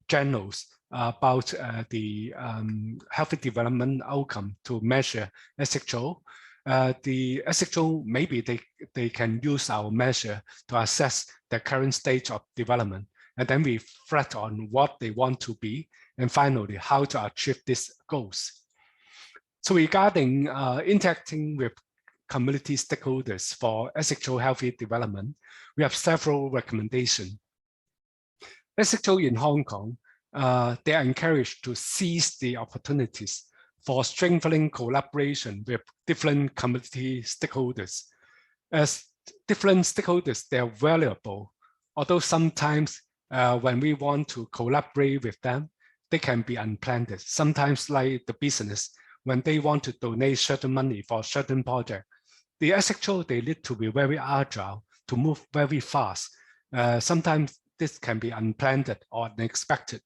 journals about the healthy development outcome to measure SHO. The SHO, maybe they can use our measure to assess the current stage of development, and then we reflect on what they want to be, and finally, how to achieve these goals. So regarding interacting with community stakeholders for ethical healthy development, we have several recommendations. Ethical in Hong Kong, they are encouraged to seize the opportunities for strengthening collaboration with different community stakeholders. As different stakeholders, they are valuable, although sometimes when we want to collaborate with them, they can be unplanned. Sometimes like the business, when they want to donate certain money for a certain project, the SHO, they need to be very agile to move very fast. Sometimes this can be unplanned or unexpected.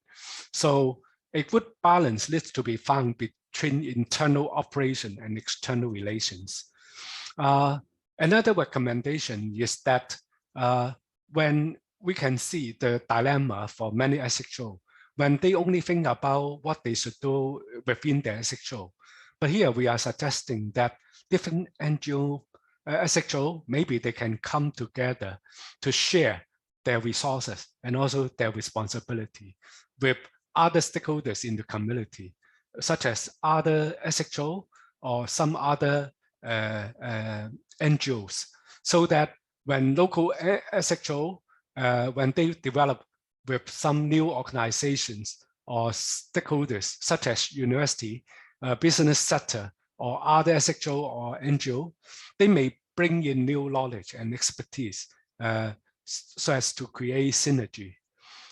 So a good balance needs to be found between internal operation and external relations. Another recommendation is that when we can see the dilemma for many SHO, when they only think about what they should do within their SHO. But here we are suggesting that different NGO SHO, maybe they can come together to share their resources and also their responsibility with other stakeholders in the community, such as other SHO or some other NGOs, so that when local SHO, when they develop with some new organizations or stakeholders, such as university, business sector, or other SHO or NGO, they may bring in new knowledge and expertise so as to create synergy.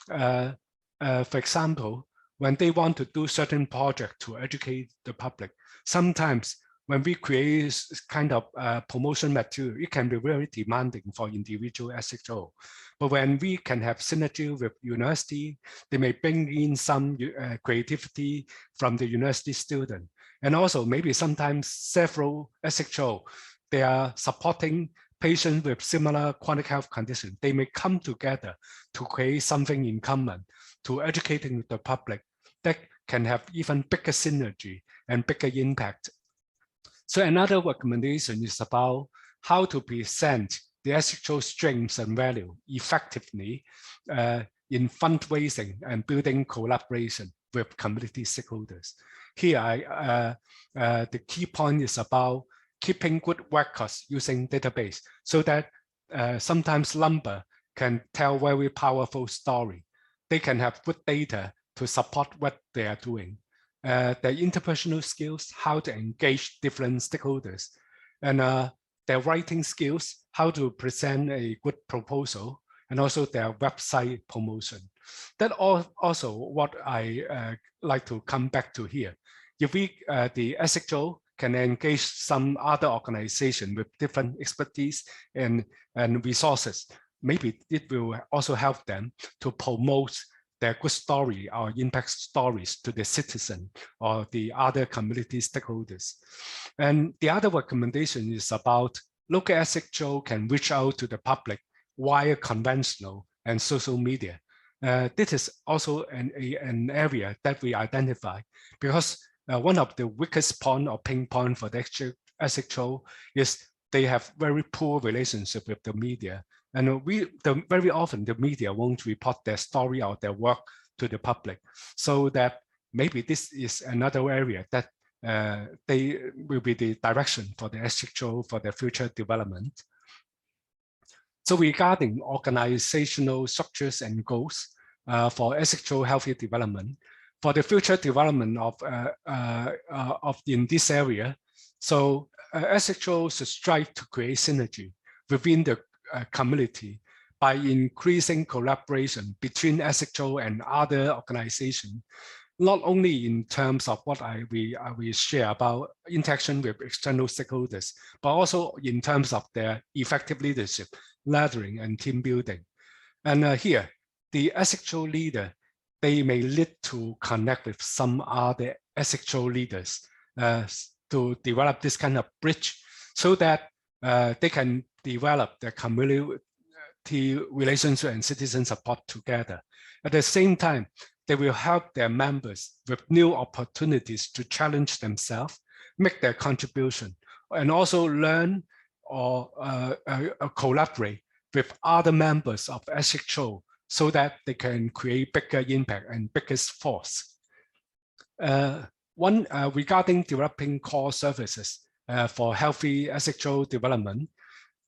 For example, when they want to do certain project to educate the public, sometimes when we create kind of promotion material, it can be very demanding for individual SHO. But when we can have synergy with university, they may bring in some creativity from the university student. And also maybe sometimes several SHO, they are supporting patients with similar chronic health conditions. They may come together to create something in common, to educating the public that can have even bigger synergy and bigger impact. So another recommendation is about how to present the SHO strengths and value effectively in fundraising and building collaboration with community stakeholders. Here, the key point is about keeping good records using database so that sometimes number can tell very powerful story. They can have good data to support what they are doing. Their interpersonal skills, how to engage different stakeholders, and their writing skills, how to present a good proposal, and also their website promotion. That also what I like to come back to here. If we, the SHO can engage some other organization with different expertise and resources, maybe it will also help them to promote their good story or impact stories to the citizen or the other community stakeholders. And the other recommendation is about local SHO can reach out to the public via conventional and social media. This is also an area that we identify because one of the weakest point or pain point for the SHO is they have very poor relationship with the media. And very often the media won't report their story or their work to the public. So that maybe this is another area that they will be the direction for the SHO for their future development. So regarding organizational structures and goals for SHO healthy development, for the future development of in this area, so SHO should strive to create synergy within the community by increasing collaboration between SHO and other organizations, not only in terms of what we share about interaction with external stakeholders, but also in terms of their effective leadership, laddering, and team building. And here, the SHO leader, they may need to connect with some other SHO leaders to develop this kind of bridge so that they can develop their community relationship and citizen support together. At the same time, they will help their members with new opportunities to challenge themselves, make their contribution, and also learn or collaborate with other members of SHO so that they can create bigger impact and biggest force. One regarding developing core services for healthy SHO development,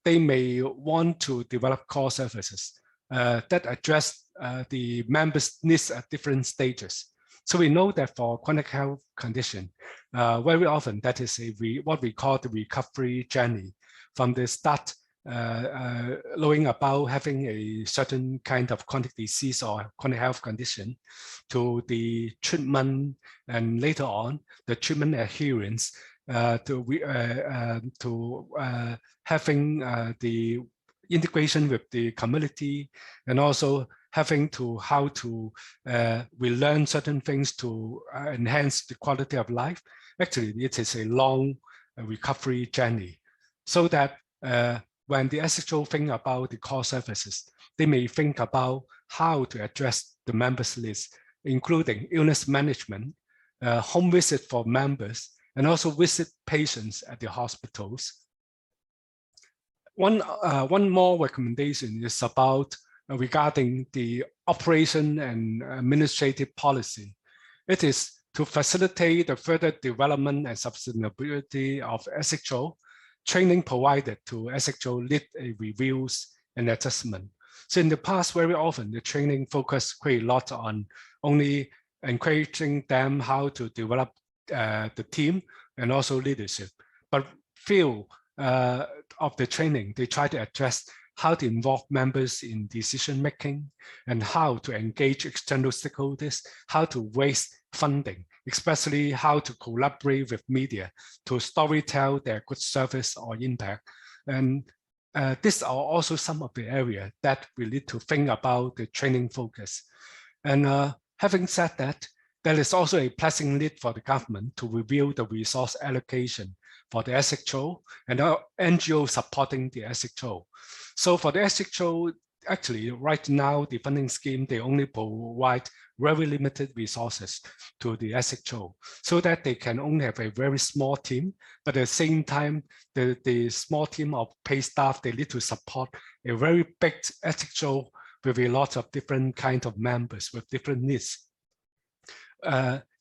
they may want to develop core services that address the members' needs at different stages. So we know that for chronic health condition, very often that is what we call the recovery journey from the start, knowing about having a certain kind of chronic disease or chronic health condition to the treatment, and later on the treatment adherence to having the integration with the community, and also having to how to we learn certain things to enhance the quality of life. Actually, it is a long recovery journey, so that when the SHO think about the core services, they may think about how to address the members' needs, including illness management, home visit for members, and also visit patients at the hospitals. One more recommendation is about regarding the operation and administrative policy. It is to facilitate the further development and sustainability of SHO. Training provided to SHO lead reviews and adjustment. So in the past, very often the training focused quite a lot on only encouraging them how to develop the team and also leadership. But few of the training, they try to address how to involve members in decision making and how to engage external stakeholders, how to raise funding, especially how to collaborate with media to storytell their good service or impact. And these are also some of the areas that we need to think about the training focus. And having said that, there is also a pressing need for the government to review the resource allocation for the SHO and NGO supporting the SHO. So for the SHO, actually right now, the funding scheme, they only provide very limited resources to the SHO so that they can only have a very small team, but at the same time, the small team of paid staff, they need to support a very big SHO with a lot of different kinds of members with different needs.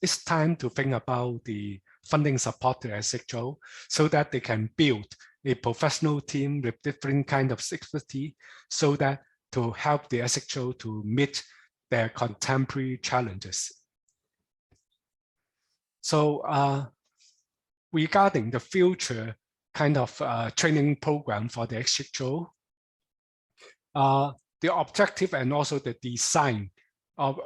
It's time to think about the funding support to SHO so that they can build a professional team with different kinds of expertise so that to help the SHO to meet their contemporary challenges. So regarding the future kind of training program for the SHO, the objective and also the design of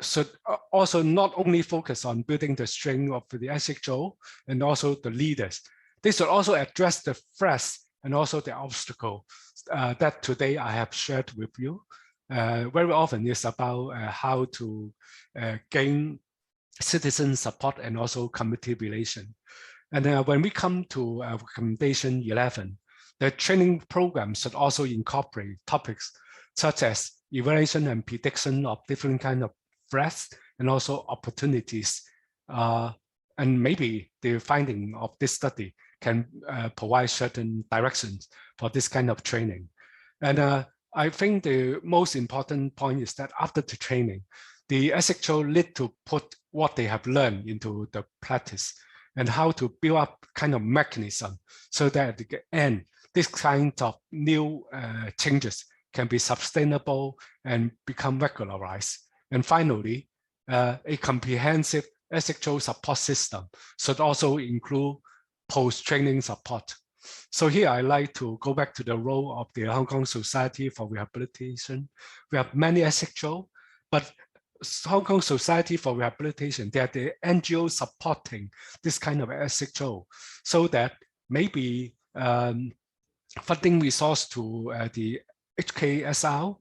should also not only focus on building the strength of the SHO and also the leaders. They should also address the threats and also the obstacle that today I have shared with you. Very often it's about how to gain citizen support and also community relation. And when we come to recommendation 11, the training program should also incorporate topics such as evaluation and prediction of different kinds of threats and also opportunities. And maybe the finding of this study can provide certain directions for this kind of training. And I think the most important point is that after the training, the SHO need to put what they have learned into the practice and how to build up kind of mechanism so that at the end, this kind of new changes can be sustainable and become regularized. And finally, a comprehensive SHO support system should also include post-training support. So here I like to go back to the role of the Hong Kong Society for Rehabilitation. We have many SHO, but Hong Kong Society for Rehabilitation, they are the NGO supporting this kind of SHO, so that maybe funding resource to the HKSR,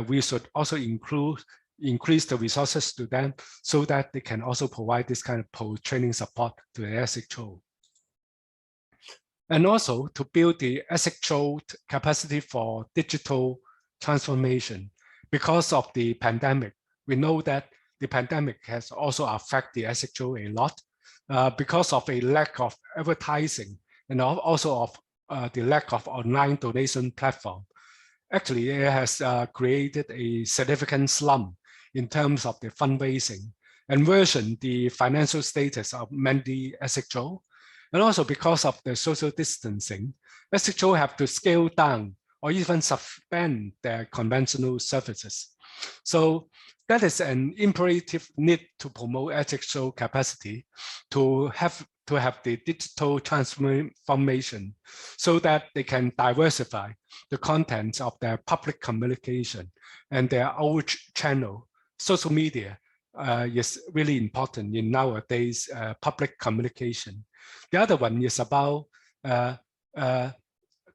we should also increase the resources to them so that they can also provide this kind of post-training support to the SHO. And also to build the SHO capacity for digital transformation. Because of the pandemic, we know that the pandemic has also affected the SHO a lot because of a lack of advertising and also of the lack of online donation platform. Actually, it has created a significant slump in terms of the fundraising. and worsen the financial status of many SHO. And also because of the social distancing, SHO have to scale down or even suspend their conventional services. So that is an imperative need to promote SHO capacity to have the digital transformation so that they can diversify the contents of their public communication and their outreach channel. Social media is really important in nowadays public communication. The other one is about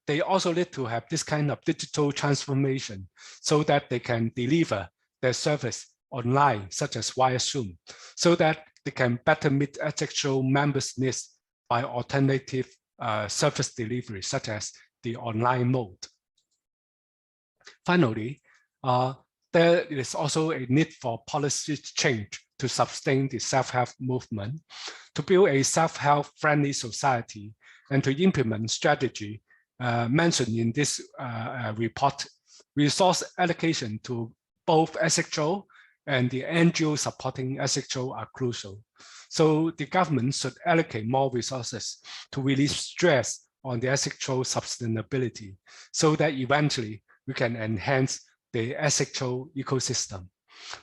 they also need to have this kind of digital transformation so that they can deliver their service online, such as via Zoom, so that they can better meet SHO members' needs by alternative service delivery, such as the online mode. Finally, there is also a need for policy change to sustain the self-help movement, to build a self-help friendly society, and to implement strategy mentioned in this report. Resource allocation to both SHO and the NGO supporting SHO are crucial. So the government should allocate more resources to relieve stress on the SHO sustainability so that eventually we can enhance the SHO ecosystem.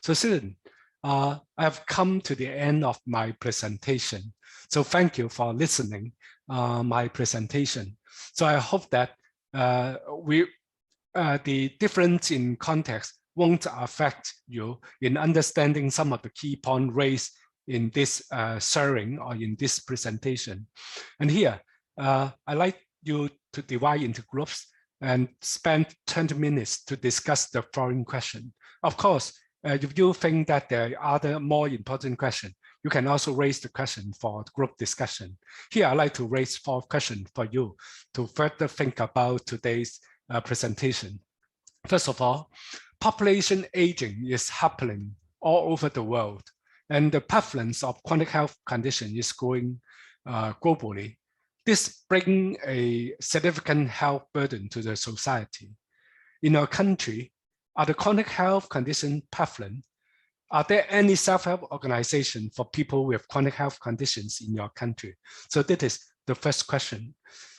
So students, I have come to the end of my presentation. So thank you for listening my presentation. So I hope that the difference in context won't affect you in understanding some of the key points raised in this sharing or in this presentation. And here, I'd like you to divide into groups and spend 20 minutes to discuss the following question. Of course, if you think that there are other more important questions, you can also raise the question for group discussion. Here, I'd like to raise 4 questions for you to further think about today's presentation. First of all, population aging is happening all over the world, and the prevalence of chronic health condition is growing globally. This brings a significant health burden to the society. In our country, are the chronic health conditions prevalent? Are there any self-help organizations for people with chronic health conditions in your country? So that is the first question.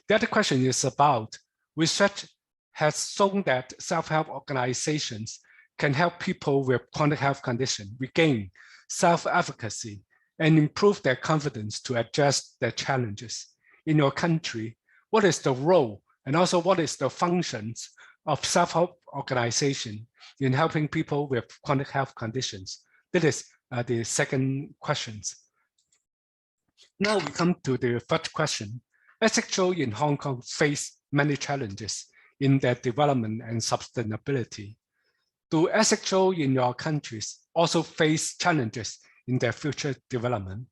The other question is about research has shown that self-help organizations can help people with chronic health conditions regain self-efficacy and improve their confidence to address their challenges. In your country, what is the role and also what is the functions of self-help organization in helping people with chronic health conditions? That is the second question. Now we come to the third question. SHO in Hong Kong face many challenges in their development and sustainability. Do SHO in your countries also face challenges in their future development?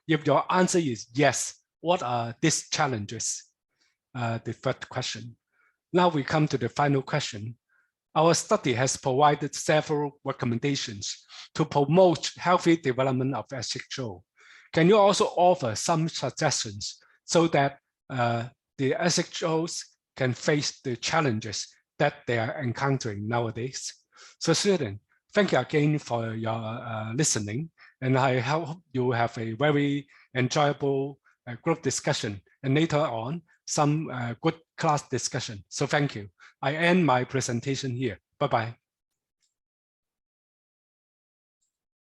If your answer is yes, what are these challenges? The third question. Now we come to the final question. Our study has provided several recommendations to promote healthy development of SHO. Can you also offer some suggestions so that the SHOs can face the challenges that they are encountering nowadays? So students, thank you again for your listening, and I hope you have a very enjoyable group discussion, and later on some good class discussion. So thank you. I end my presentation here. Bye-bye.